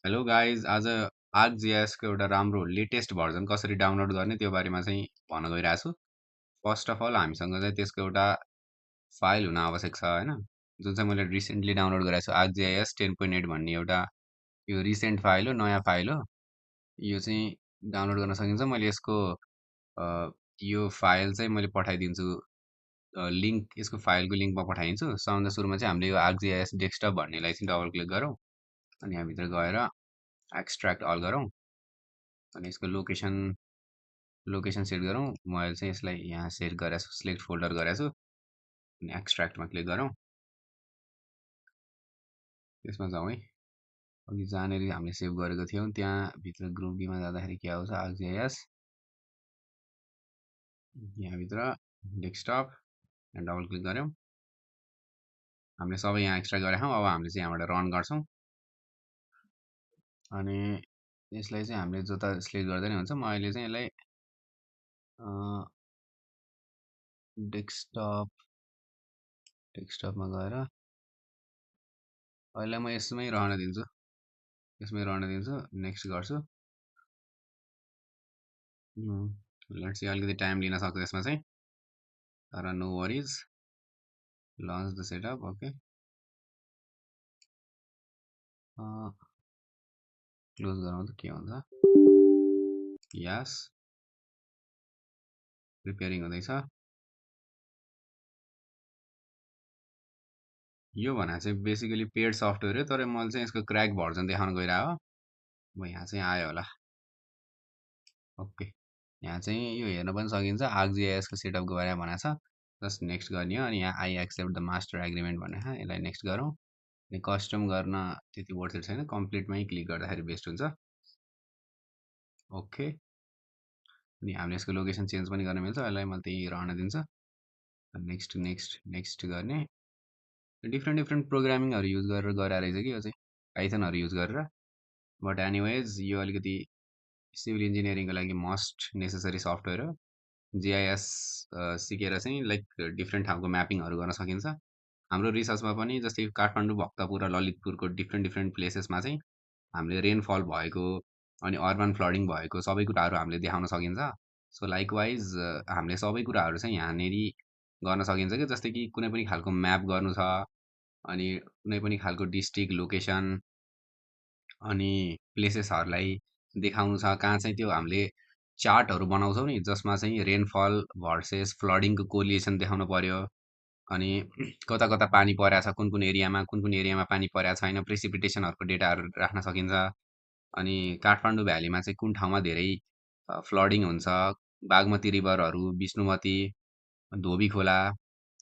Hello guys आज ArcGIS को एउटा राम्रो लेटेस्ट भर्जन कसरी डाउनलोड गर्ने त्यो बारेमा चाहिँ भन्न गइरहेको छु। फर्स्ट अफ अल हामीसँग चाहिँ त्यसको एउटा फाइल हुन आवश्यक छ होइन, जुन चाहिँ मैले रिसेन्टली डाउनलोड गरेको छु। ArcGIS 10.8 भन्ने एउटा यो रिसेन्ट फाइल हो, नयाँ फाइल हो। यो चाहिँ डाउनलोड गर्न सकिन्छ। मैले यसको अ, यो फाइल चाहिँ मैले पठाइदिन्छु, लिङ्क यसको फाइलको लिङ्क म पठाइदिन्छु। सबभन्दा सुरुमा चाहिँ हामीले यो ArcGIS डेस्कटप भन्नेलाई चाहिँ डबल क्लिक गरौँ अनि यहाँभित्र गएर एक्सट्र्याक्ट अल गरौँ अनि यसको लोकेसन सेट गरौँ। मैले चाहिँ यसलाई यहाँ सेट गरेको छु, सिलेक्ट फोल्डर गरेको छु अनि एक्सट्र्याक्टमा क्लिक गरौँ। त्यसमा जाउँ है, अघि जहाँनिर हामीले सेभ गरेको थियौँ त्यहाँभित्र ग्रुप बीमा जाँदाखेरि के आउँछ, ArcGIS यहाँभित्र डेस्कटप डबल क्लिक गऱ्यौँ। हामीले सबै यहाँ एक्सट्रा गरेका छौँ। अब हामीले चाहिँ यहाँबाट रन गर्छौँ अनि यसलाई चाहिँ हामीले जता सिलेक्ट गर्दा नि हुन्छ। म अहिले चाहिँ यसलाई डेस्कटपमा गएर अहिले म यसमै रहन दिन्छु, नेक्स्ट गर्छु। लेट्स सी, अलिकति टाइम लिन सक्छ यसमा चाहिँ, तर no worries. Launch the setup, okay, close गरौँ त के हुन्छ। यस, प्रिपेयरिङ हुँदैछ। यो भनेको चाहिँ बेसिकली पेड सफ्टवेयर हो, तर मैले चाहिँ यसको क्र्याक भर्जन देखाउन गइरहेको हो। अब यहाँ चाहिँ आयो होला, ओके। यहाँ चाहिँ यो हेर्न पनि सकिन्छ, ArcGIS को सेटअपको बारेमा भनेको छ। जस्ट नेक्स्ट गर्ने हो अनि यहाँ I accept the master agreement भनेको छ, यसलाई नेक्स्ट गरौँ। अनि कस्टम गर्न त्यति वर्थ इट छैन, कम्प्लिटमै क्लिक गर्दाखेरि बेस्ट हुन्छ। ओके, अनि हामीले यसको लोकेसन चेन्ज पनि गर्न मिल्छ। यसलाई मैले त्यही रहन दिन्छु। नेक्स्ट नेक्स्ट नेक्स्ट गर्ने। डिफ्रेन्ट डिफ्रेन्ट प्रोग्रामिङहरू युज गरेर गरे रहेछ कि यो चाहिँ, पाइथनहरू युज गरेर। बट एनिवेज यो अलिकति सिभिल इन्जिनियरिङको लागि मस्ट नेसेसरी सफ्टवेयर हो। जिआइएस सिकेर चाहिँ लाइक डिफ्रेन्ट ठाउँको म्यापिङहरू गर्न सकिन्छ। हाम्रो रिसर्चमा पनि जस्तै काठमाडौँ, भक्तपुर र ललितपुरको डिफ्रेन्ट डिफ्रेन्ट प्लेसेसमा चाहिँ हामीले रेनफल भएको अनि अर्बन फ्लडिङ भएको सबै कुराहरू हामीले देखाउन सकिन्छ। सो लाइकवाइज हामीले सबै कुराहरू चाहिँ यहाँनिर गर्न सकिन्छ कि, जस्तै कि कुनै पनि खालको म्याप गर्नु छ अनि कुनै पनि खालको डिस्ट्रिक्ट लोकेसन अनि प्लेसेसहरूलाई देखाउनु छ, कहाँ चाहिँ त्यो हामीले चार्टहरू बनाउँछौँ नि, जसमा चाहिँ रेनफल भर्सेस फ्लडिङको कोरिलेसन देखाउनु पर्यो। अनि कता कता पानी परेको छ, कुन कुन एरियामा पानी परेको छैन, प्रेसिपिटेसनहरूको डेटाहरू राख्न सकिन्छ। अनि काठमाडौँ भ्यालीमा चाहिँ कुन ठाउँमा धेरै फ्लडिङ हुन्छ, बागमती रिभरहरू, विष्णुमती, धोबी खोला,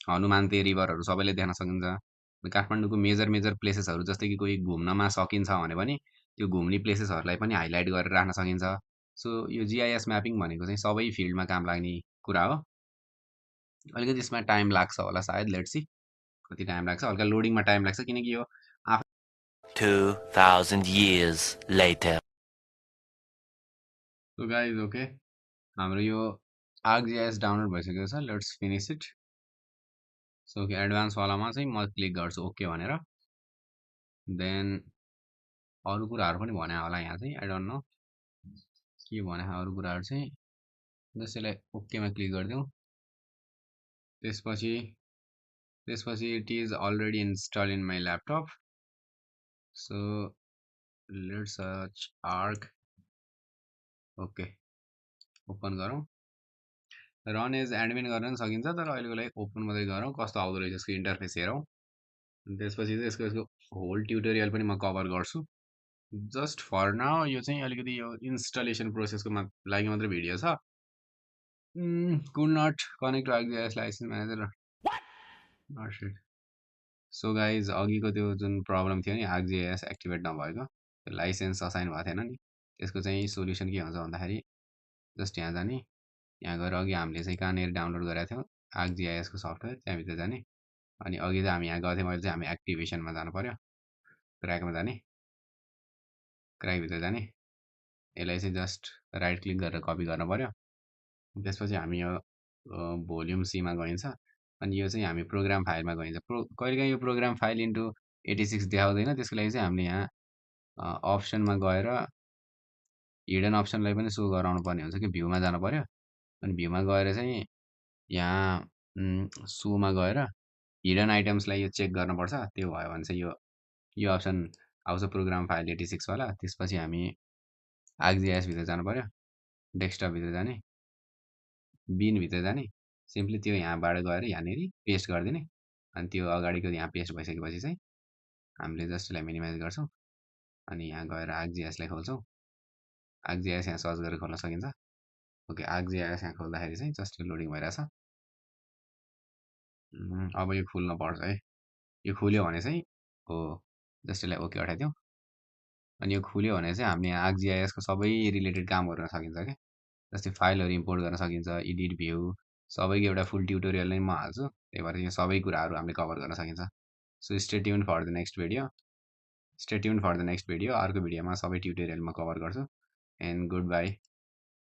हनुमान्ते रिभरहरू सबैले देख्न सकिन्छ। काठमाडौँको मेजर मेजर प्लेसेसहरू जस्तै कि कोही घुम्नमा सकिन्छ भने पनि त्यो घुम्ने प्लेसेसहरूलाई पनि हाइलाइट गरेर राख्न सकिन्छ। सो यो जिआइएस म्यापिङ भनेको चाहिँ सबै फिल्डमा काम लाग्ने कुरा हो। अलिकति यसमा टाइम लाग्छ होला सायद, लेट्स सी कति टाइम लाग्छ। हल्का लोडिङमा टाइम लाग्छ किनकि यो 2000 years later. So guys okay, हाम्रो यो ArcGIS डाउनलोड भइसकेको छ। Let's finish it. सो एडभान्सवालामा चाहिँ म क्लिक गर्छु ओके भनेर। देन अरू कुराहरू पनि भने होला यहाँ चाहिँ, आई डोन्ट नो के भने अरू कुराहरू चाहिँ। जस्ट यसलाई ओकेमा क्लिक गरिदिउँ। त्यसपछि it is already install in my laptop. So let's search arc, okay, open गरौँ। रन एज एडमिन गर्न पनि सकिन्छ, तर अहिलेको लागि ओपन मात्रै गरौँ, कस्तो आउँदो रहेछ यसको इन्टरफेस हेरौँ। त्यसपछि चाहिँ यसको होल ट्युटोरियल पनि म कभर गर्छु। जस्ट फर नाउ यो चाहिँ अलिकति यो इन्स्टलेसन प्रोसेसको लागि मात्रै भिडियो छ। Could not connect to ArcGIS license manager, not set. So guys अघिको त्यो जुन प्रब्लम थियो नि, ArcGIS एक्टिभेट नभएको, त्यो लाइसेन्स असाइन भएको थिएन नि, त्यसको चाहिँ सोल्युसन के हुन्छ भन्दाखेरि जस्ट यहाँ जाने, यहाँ गएर अघि हामीले चाहिँ कहाँनिर डाउनलोड गरेका थियौँ ArcGIS को सफ्टवेयर, त्यहाँभित्र जाने। अनि अघि चाहिँ हामी यहाँ गएको थियौँ, अहिले चाहिँ हामी एक्टिभेसनमा जानु पऱ्यो, क्र्याकमा जाने, क्र्याकभित्र जाने। यसलाई चाहिँ जस्ट राइट क्लिक गरेर कपी गर्नु पऱ्यो। त्यसपछि हामी यो भोल्युम सीमा गइन्छ अनि यो चाहिँ हामी प्रोग्राम फाइलमा गइन्छ। कहिलेकाहीँ यो प्रोग्राम फाइल इन्टु 86 देखाउँदैन, त्यसको लागि चाहिँ हामीले यहाँ अप्सनमा गएर हिडन अप्सनलाई पनि सो गराउनु पर्ने हुन्छ कि भ्यूमा जानु पर्यो। अनि भ्यूमा गएर चाहिँ यहाँ सोमा गएर हिडन आइटम्सलाई यो चेक गर्नुपर्छ। त्यो भयो भने चाहिँ यो अप्सन आउँछ प्रोग्राम फाइल 86 वाला। त्यसपछि हामी ArcGIS भित्र जानु पर्यो, डेस्कटप भित्र जाने, बिनभित्र जाने, सिम्पली त्यो यहाँबाट गएर यहाँनिर पेस्ट गरिदिने। अनि त्यो अगाडिको यहाँ पेस्ट भइसकेपछि चाहिँ हामीले जस्ट यसलाई मिनिमाइज गर्छौँ अनि यहाँ गएर ArcGIS लाई खोल्छौँ। ArcGIS यहाँ सर्च गरेर खोल्न सकिन्छ। ओके, ArcGIS यहाँ खोल्दाखेरि चाहिँ जस्ट लोडिङ भइरहेछ। अब यो खुल्न पर्छ है। यो खुल्यो भने चाहिँ हो, जस्ट यसलाई ओके अठाइदिउँ। अनि यो खुल्यो भने चाहिँ हामीले यहाँ ArcGIS को सबै रिलेटेड काम गर्न सकिन्छ क्या। जस्तै फाइलहरू इम्पोर्ट गर्न सकिन्छ, एडिट भ्यू सबैको एउटा फुल ट्युटोरियल नै म हाल्छु। त्यही भएर यो सबै कुराहरू हामीले कभर गर्न सकिन्छ। So stay tune for the next video. Stay tune for the next video. अर्को भिडियोमा सबै ट्युटोरियल म कभर गर्छु। And good by.